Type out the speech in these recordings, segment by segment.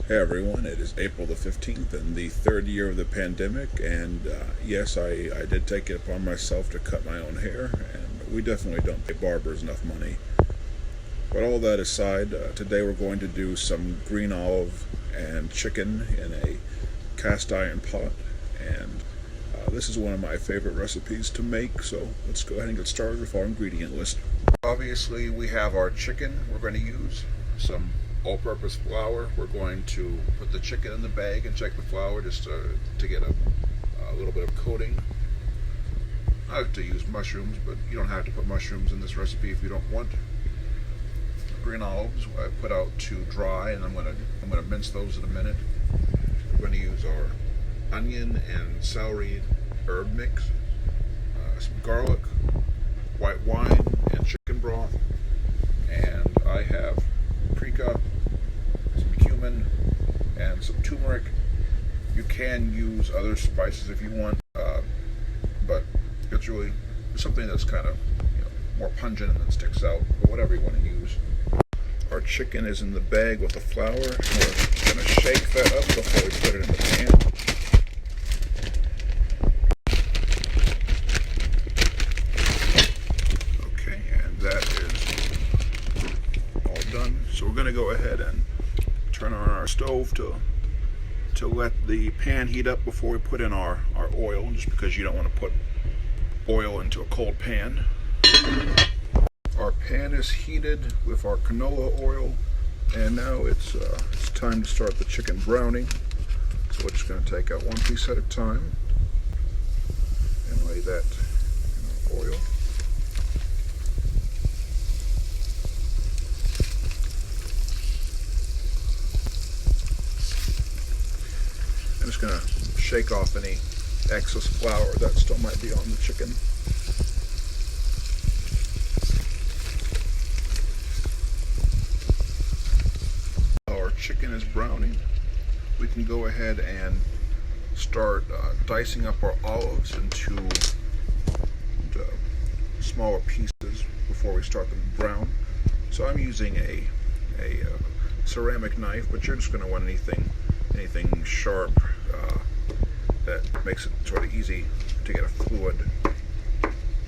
Hey everyone, it is April the 15th and the third year of the pandemic, and yes, I did take it upon myself to cut my own hair, and we definitely don't pay barbers enough money. But all that aside, today we're going to do some green olive and chicken in a cast iron pot, and this is one of my favorite recipes to make, so let's go ahead and get started with our ingredient list. Obviously, we have our chicken. We're going to use some all-purpose flour. We're going to put the chicken in the bag and check the flour just to get a little bit of coating. I like to use mushrooms, but you don't have to put mushrooms in this recipe if you don't want. Green olives I put out to dry, and I'm gonna mince those in a minute. We're going to use our onion and celery herb mix, some garlic, white wine, and chicken broth. And I have paprika, some cumin, and some turmeric. You can use other spices if you want, but it's really something that's kind of more pungent and that sticks out, but whatever you want to use. Our chicken is in the bag with the flour, and we're going to shake that up before we put it in the pan. Okay, and that is all done. So we're going to go ahead and turn on our stove to let the pan heat up before we put in our oil, just because you don't want to put oil into a cold pan. Our pan is heated with our canola oil, and now it's time to start the chicken browning. So we're just going to take out one piece at a time and lay that in our oil. I'm just going to shake off any excess flour that still might be on the chicken. Our chicken is browning. We can go ahead and start dicing up our olives into smaller pieces before we start them to brown. So I'm using a ceramic knife, but you're just going to want anything sharp that makes it sort of easy to get a fluid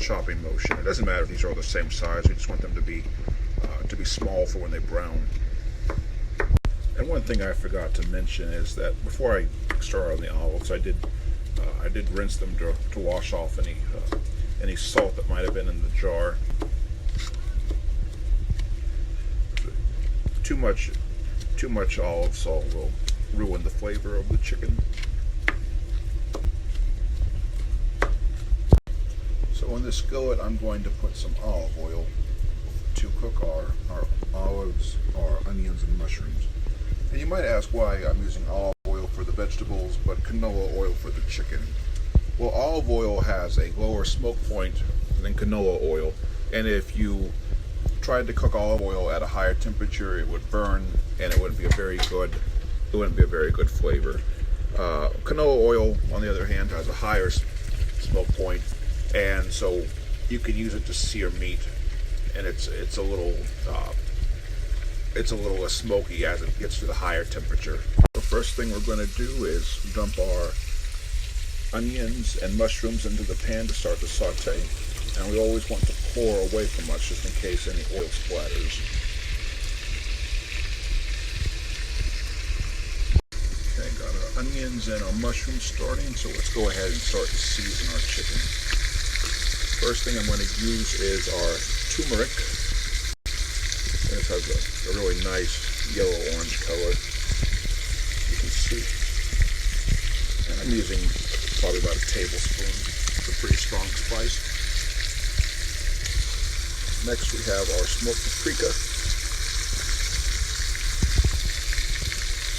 chopping motion. It doesn't matter if these are all the same size. We just want them to be small for when they brown. And one thing I forgot to mention is that before I start on the olives, I did rinse them to wash off any salt that might have been in the jar. Too much olive salt will ruin the flavor of the chicken. So in this skillet, I'm going to put some olive oil to cook our olives, our onions, and mushrooms. And you might ask why I'm using olive oil for the vegetables, but canola oil for the chicken. Well, olive oil has a lower smoke point than canola oil, and if you tried to cook olive oil at a higher temperature, it would burn, and it wouldn't be a very good flavor. Canola oil, on the other hand, has a higher smoke point, and so you can use it to sear meat, and it's a little less smoky as it gets to the higher temperature. The first thing we're going to do is dump our onions and mushrooms into the pan to start the saute, and we always want to pour away from much just in case any oil splatters. Okay, got our onions and our mushrooms starting, so let's go ahead and start to season our chicken. First thing I'm going to use is our turmeric. This has a really nice yellow-orange color, you can see. And I'm using probably about a tablespoon. It's a pretty strong spice. Next we have our smoked paprika.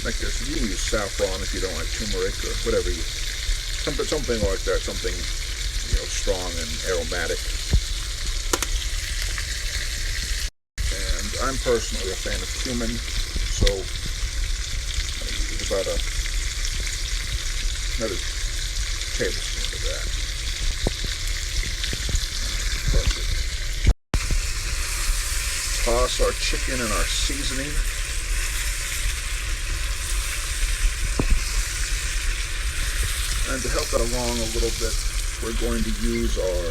Like this, you can use saffron if you don't like turmeric or whatever something like that, something strong and aromatic. I'm personally a fan of cumin, so I'm going to use about another tablespoon of that. Perfect. Toss our chicken and our seasoning. And to help that along a little bit, we're going to use our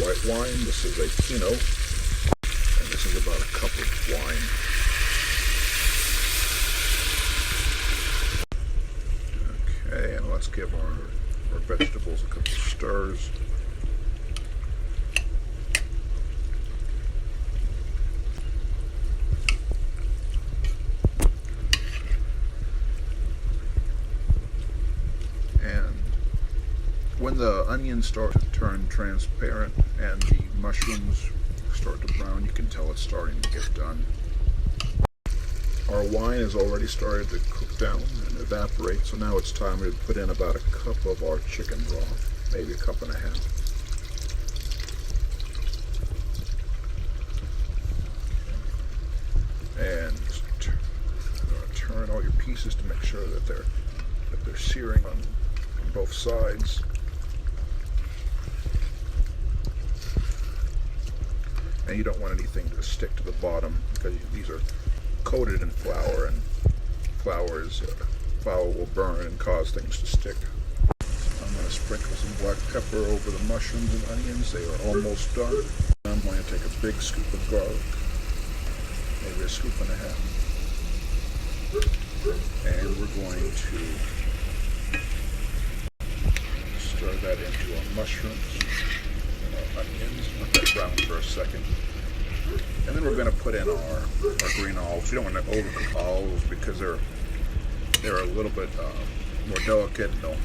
white wine. This is a Pinot, and this is about a cup of wine. Okay, and let's give our vegetables a couple of stirs. When the onions start to turn transparent and the mushrooms start to brown, you can tell it's starting to get done. Our wine has already started to cook down and evaporate, so now it's time to put in about a cup of our chicken broth, maybe a cup and a half. And turn all your pieces to make sure that they're searing on both sides. And you don't want anything to stick to the bottom because these are coated in flour, and flour will burn and cause things to stick. I'm going to sprinkle some black pepper over the mushrooms and onions. They are almost done. I'm going to take a big scoop of garlic, maybe a scoop and a half, and we're going to stir that into our mushrooms and our onions. Let that brown for a second. And then we're going to put in our green olives. You don't want to overcook olives because they're a little bit more delicate, and they'll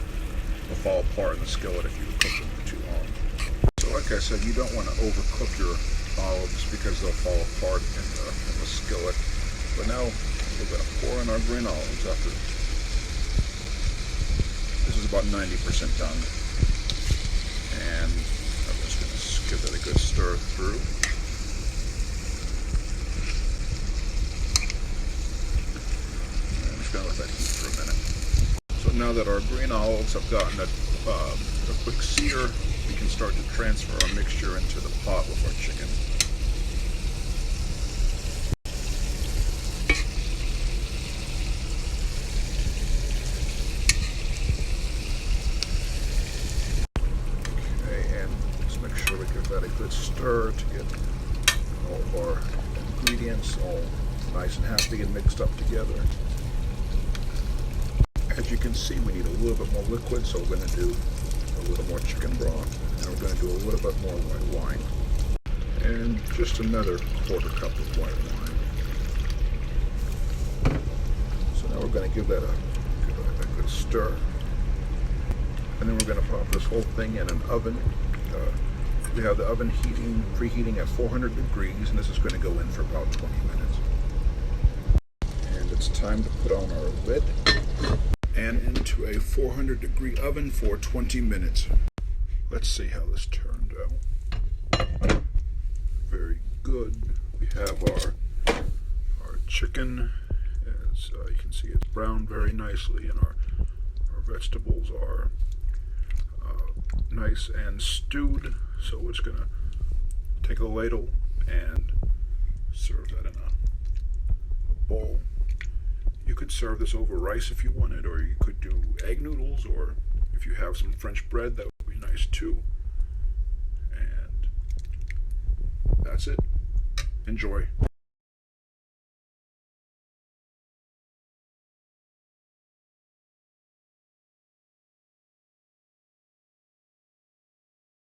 fall apart in the skillet if you cook them for too long. So like I said, you don't want to overcook your olives because they'll fall apart in the skillet. But now we're going to pour in our green olives after this is about 90% done. And I'm just going to give that a good stir through. Going to let that heat for a minute. So now that our green olives have gotten a quick sear, we can start to transfer our mixture into the pot with our chicken. Okay, and let's make sure we give that a good stir to get all of our ingredients all nice and happy and mixed up together. As you can see, we need a little bit more liquid, so we're going to do a little more chicken broth, and we're going to do a little bit more white wine, and just another quarter cup of white wine. So now we're going to give that a good stir, and then we're going to pop this whole thing in an oven. We have the oven preheating at 400 degrees, and this is going to go in for about 20 minutes. And it's time to put on our lid and into a 400-degree oven for 20 minutes. Let's see how this turned out. Very good. We have our chicken. As you can see, it's browned very nicely, and our vegetables are nice and stewed. So we're just gonna take a ladle and serve that in a bowl. You could serve this over rice if you wanted, or you could do egg noodles, or if you have some French bread, that would be nice too. And that's it. Enjoy.